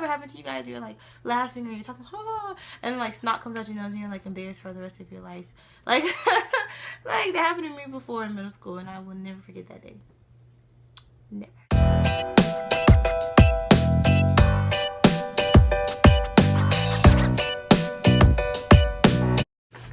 ever happened to you guys? You're like laughing or you're talking, oh, and like snot comes out your nose and you're like embarrassed for the rest of your life. Like, like that happened to me before in middle school, and I will never forget that day. Never.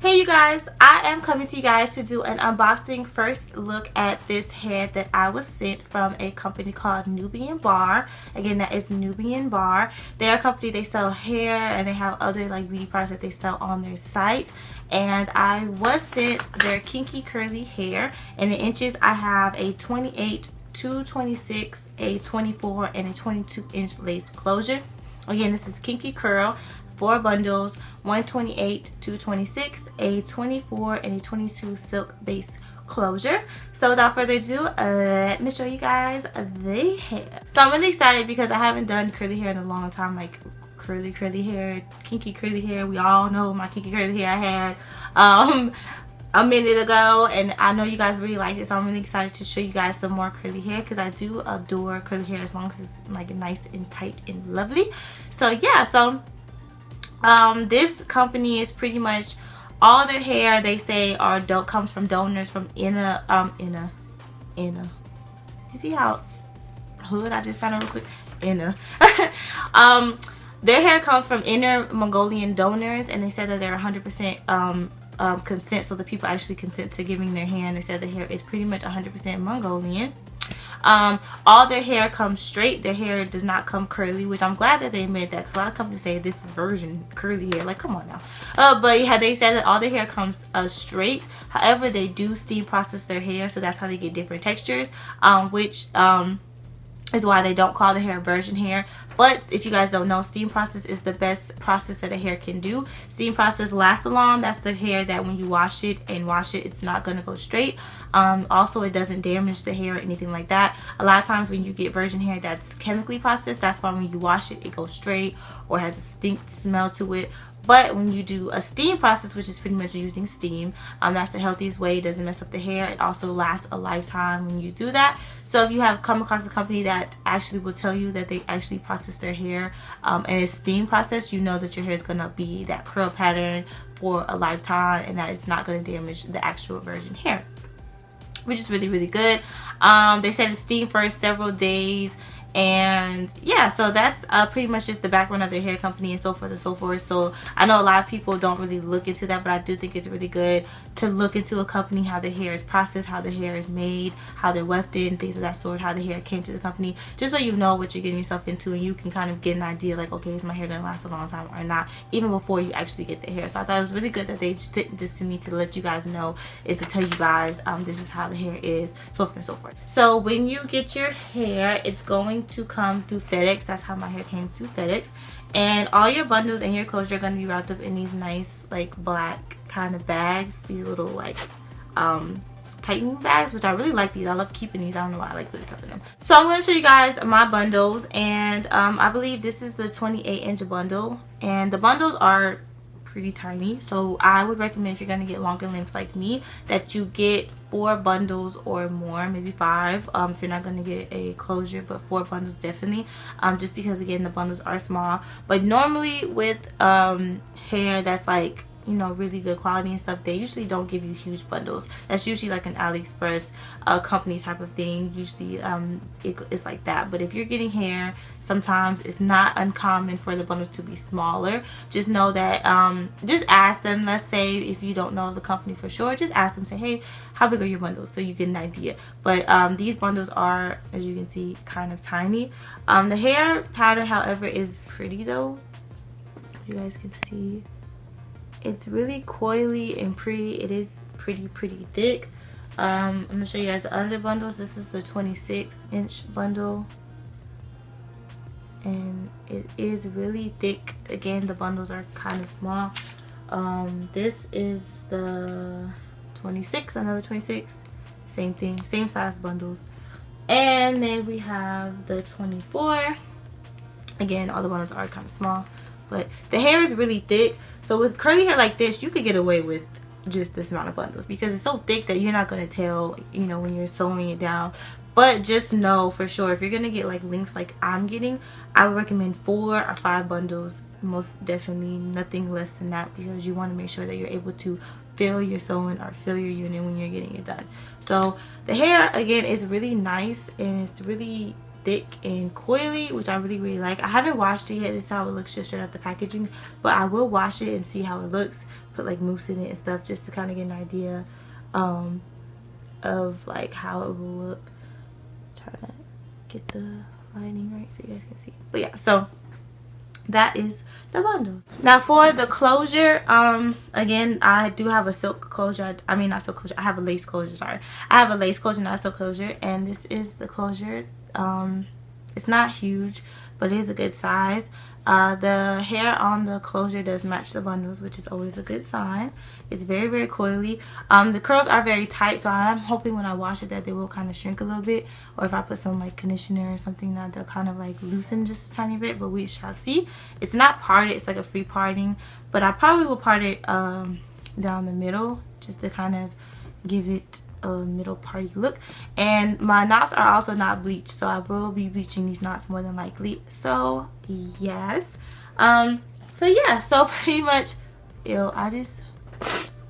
Hey you guys, I am coming to you guys to do an unboxing. First look at this hair that I was sent from a company called Nubian Bar. Again, that is Nubian Bar. They're a company, they sell hair and they have other like beauty products that they sell on their site. And I was sent their kinky curly hair. In the inches, I have a 28, 226, a 24, and a 22-inch lace closure. Again, this is kinky curl. 4 bundles, 128, 226, a 24, and a 22 silk base closure. So without further ado, let me show you guys the hair. So I'm really excited because I haven't done curly hair in a long time, like curly hair, kinky curly hair. We all know my kinky curly hair I had a minute ago, and I know you guys really like it, so I'm really excited to show you guys some more curly hair because I do adore curly hair as long as it's like nice and tight and lovely. So yeah, so this company is pretty much all their hair, they say, comes from donors from inner. You see how hood I just sounded real quick? Inner. Their hair comes from inner Mongolian donors, and they said that they're 100% consent, so the people actually consent to giving their hair, and they said the hair is pretty much 100% Mongolian. All their hair comes straight. Their hair does not come curly, which I'm glad that they made that because a lot of companies say this is virgin curly hair. Like, come on now. But yeah, they said that all their hair comes straight. However, they do steam process their hair, so that's how they get different textures, which is why they don't call the hair virgin hair. But if you guys don't know, steam process is the best process that a hair can do. Steam process lasts long. That's the hair that when you wash it, it's not going to go straight. Also, it doesn't damage the hair or anything like that. A lot of times when you get virgin hair that's chemically processed, that's why when you wash it, it goes straight or has a stink smell to it. But when you do a steam process, which is pretty much using steam, that's the healthiest way. It doesn't mess up the hair. It also lasts a lifetime when you do that. So if you have come across a company that actually will tell you that they actually process their hair and it's steam process, you know that your hair is going to be that curl pattern for a lifetime and that it's not going to damage the actual virgin hair, which is really, really good. They said it's steam for several days. And yeah, so that's pretty much just the background of their hair company and so forth and so forth. So I know a lot of people don't really look into that, but I do think it's really good to look into a company, how the hair is processed, how the hair is made, how they're wefted and things of that sort, how the hair came to the company, just so you know what you're getting yourself into and you can kind of get an idea like, okay, is my hair gonna last a long time or not, even before you actually get the hair. So I thought it was really good that they sent this to me to let you guys know and to tell you guys this is how the hair is, so forth and so forth. So when you get your hair, it's going to come through FedEx. That's how my hair came through FedEx, and all your bundles and your clothes are going to be wrapped up in these nice like black kind of bags, these little like tightening bags, which I really like these. I love keeping these. I don't know why I like putting stuff in them. So I'm going to show you guys my bundles, and I believe this is the 28-inch bundle, and the bundles are pretty tiny, so I would recommend, if you're going to get longer lengths like me, that you get 4 bundles or more, maybe 5 if you're not going to get a closure, but 4 bundles definitely, just because again the bundles are small. But normally with hair that's like, you know, really good quality and stuff, they usually don't give you huge bundles. That's usually like an AliExpress company type of thing. Usually it's like that. But if you're getting hair, sometimes it's not uncommon for the bundles to be smaller. Just know that just ask them. Let's say if you don't know the company for sure, just ask them, say, hey, how big are your bundles, so you get an idea. But these bundles are, as you can see, kind of tiny. The hair pattern, however, is pretty though. You guys can see it's really coily and pretty. It is pretty thick. I'm gonna show you guys the other bundles. This is the 26-inch bundle, and it is really thick. Again, the bundles are kind of small. This is the 26, another 26, same thing, same size bundles. And then we have the 24. Again, all the bundles are kind of small, but the hair is really thick. So with curly hair like this, you could get away with just this amount of bundles because it's so thick that you're not going to tell, you know, when you're sewing it down. But just know for sure, if you're gonna get like lengths like I'm getting, I would recommend 4 or 5 bundles, most definitely nothing less than that, because you want to make sure that you're able to fill your sewing or fill your unit when you're getting it done. So the hair again is really nice, and it's really thick and coily, which I really like. I haven't washed it yet. This is how it looks just straight out the packaging, but I will wash it and see how it looks, put like mousse in it and stuff, just to kind of get an idea of like how it will look. Trying to get the lighting right so you guys can see. But yeah, so that is the bundles. Now for the closure, again, I do have a silk closure. I mean, not silk closure, I have a lace closure, sorry. I have a lace closure, not a silk closure, and this is the closure. It's not huge, but it is a good size. The hair on the closure does match the bundles, which is always a good sign. It's very coily. The curls are very tight, so I'm hoping when I wash it that they will kind of shrink a little bit, or if I put some like conditioner or something, that they'll kind of like loosen just a tiny bit, but we shall see. It's not parted, it's like a free parting, but I probably will part it down the middle just to kind of give it a middle party look. And my knots are also not bleached, so I will be bleaching these knots more than likely. So yes, so yeah, so pretty much, ew, I just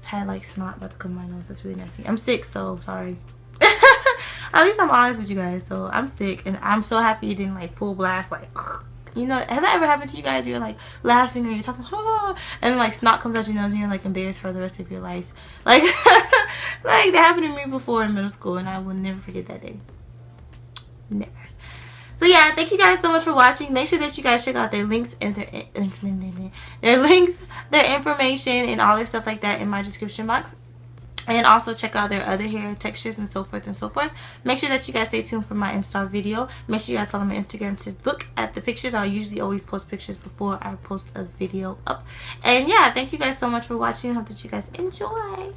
had like snot about to come in my nose. That's really nasty. I'm sick, so sorry. At least I'm honest with you guys. So I'm sick, and I'm so happy it didn't like full blast, like, you know, has that ever happened to you guys? You're like laughing or you're talking, oh, and like snot comes out your nose and you're like embarrassed for the rest of your life. Like like that happened to me before in middle school, and I will never forget that day. Never. So yeah, thank you guys so much for watching. Make sure that you guys check out their links and their links, their information, and all their stuff like that in my description box. And also check out their other hair textures and so forth and so forth. Make sure that you guys stay tuned for my install video. Make sure you guys follow my Instagram to look at the pictures. I'll usually always post pictures before I post a video up. And yeah, thank you guys so much for watching. Hope that you guys enjoy.